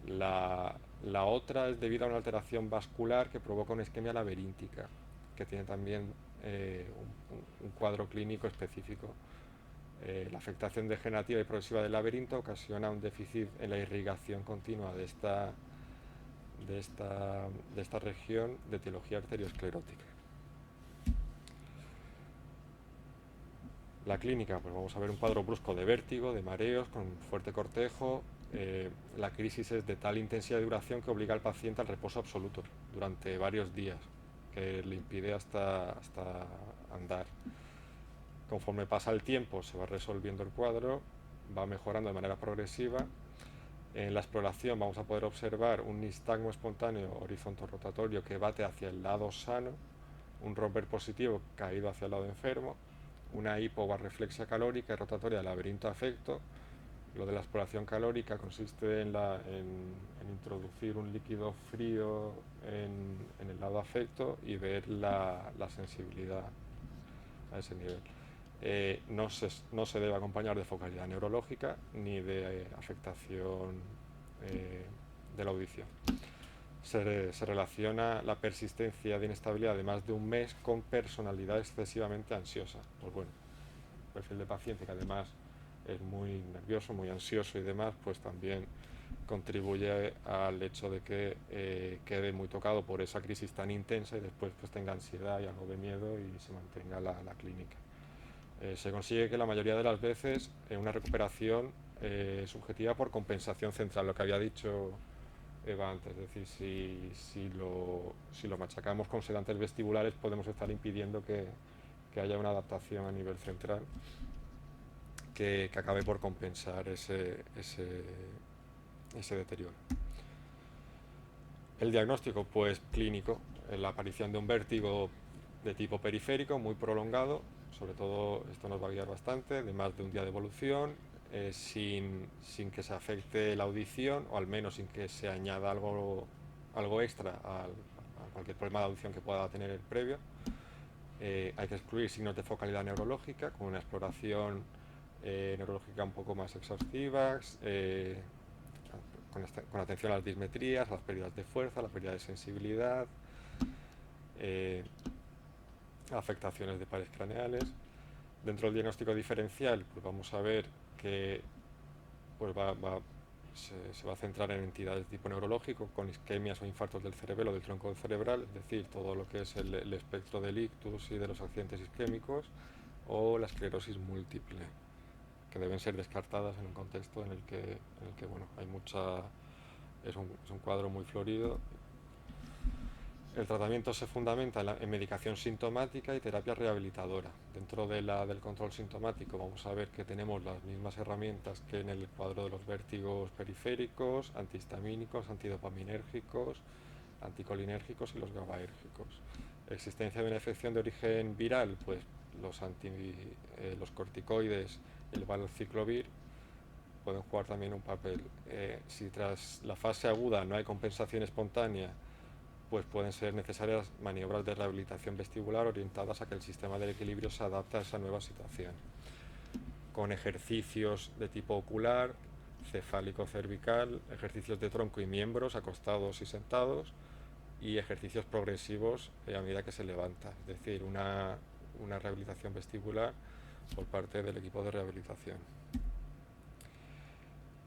La otra es debido a una alteración vascular que provoca una isquemia laberíntica, que tiene también un cuadro clínico específico. La afectación degenerativa y progresiva del laberinto ocasiona un déficit en la irrigación continua de esta región de etiología arteriosclerótica. La clínica, pues vamos a ver un cuadro brusco de vértigo, de mareos, con fuerte cortejo. La crisis es de tal intensidad y duración que obliga al paciente al reposo absoluto durante varios días, que le impide hasta andar. Conforme pasa el tiempo se va resolviendo el cuadro, va mejorando de manera progresiva. En la exploración vamos a poder observar un nistagmo espontáneo horizonto-rotatorio que bate hacia el lado sano, un romper positivo caído hacia el lado enfermo, una hipobarreflexia calórica y rotatoria del laberinto afecto. Lo de la exploración calórica consiste en introducir un líquido frío en el lado afecto y ver la sensibilidad a ese nivel. No se debe acompañar de focalidad neurológica ni de afectación de la audición. Se relaciona la persistencia de inestabilidad de más de un mes con personalidad excesivamente ansiosa. Pues bueno, perfil de paciente que además es muy nervioso, muy ansioso y demás, pues también contribuye al hecho de que quede muy tocado por esa crisis tan intensa y después pues tenga ansiedad y algo de miedo y se mantenga la clínica. Se consigue que la mayoría de las veces una recuperación subjetiva por compensación central, lo que había dicho Eva antes, es decir, si lo machacamos con sedantes vestibulares podemos estar impidiendo que haya una adaptación a nivel central que acabe por compensar ese deterioro. El diagnóstico, pues clínico, la aparición de un vértigo de tipo periférico muy prolongado, sobre todo esto nos va a guiar bastante, de más de un día de evolución, sin que se afecte la audición, o al menos sin que se añada algo extra a cualquier problema de audición que pueda tener el previo. Hay que excluir signos de focalidad neurológica, con una exploración neurológica un poco más exhaustiva, con atención a las dismetrías, a las pérdidas de fuerza, a la pérdida de sensibilidad, afectaciones de pares craneales. Dentro del diagnóstico diferencial, pues vamos a ver que pues se va a centrar en entidades de tipo neurológico, con isquemias o infartos del cerebelo, del tronco cerebral, es decir, todo lo que es el espectro del ictus y de los accidentes isquémicos, o la esclerosis múltiple, que deben ser descartadas en un contexto en el que bueno, es un cuadro muy florido. El tratamiento se fundamenta en medicación sintomática y terapia rehabilitadora. Dentro del control sintomático vamos a ver que tenemos las mismas herramientas que en el cuadro de los vértigos periféricos, antihistamínicos, antidopaminérgicos, anticolinérgicos y los GABAérgicos. Existencia de una infección de origen viral, pues los corticoides y el valciclovir pueden jugar también un papel. Si tras la fase aguda no hay compensación espontánea, pues pueden ser necesarias maniobras de rehabilitación vestibular orientadas a que el sistema del equilibrio se adapte a esa nueva situación, con ejercicios de tipo ocular, cefálico-cervical, ejercicios de tronco y miembros acostados y sentados, y ejercicios progresivos a medida que se levanta, es decir, una rehabilitación vestibular por parte del equipo de rehabilitación.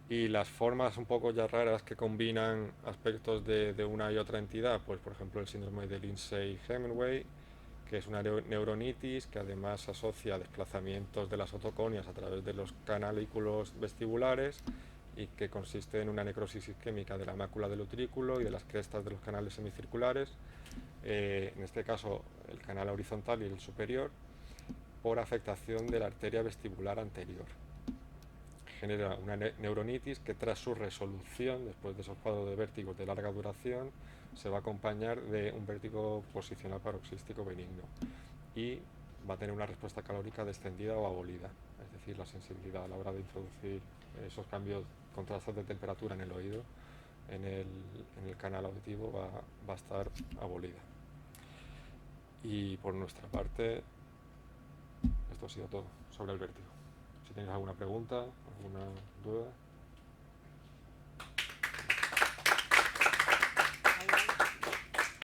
Y las formas un poco ya raras que combinan aspectos de una y otra entidad, pues por ejemplo el síndrome de Lindsay-Hemingway, que es una neuronitis que además asocia a desplazamientos de las otoconias a través de los canalículos vestibulares y que consiste en una necrosis isquémica de la mácula del utrículo y de las crestas de los canales semicirculares, en este caso el canal horizontal y el superior, por afectación de la arteria vestibular anterior. Genera una neuronitis que tras su resolución, después de esos cuadros de vértigo de larga duración, se va a acompañar de un vértigo posicional paroxístico benigno y va a tener una respuesta calórica descendida o abolida, es decir, la sensibilidad a la hora de introducir esos cambios, contrastes de temperatura en el oído, en el canal auditivo va a estar abolida. Y por nuestra parte, esto ha sido todo sobre el vértigo. Si tenéis alguna pregunta, alguna duda.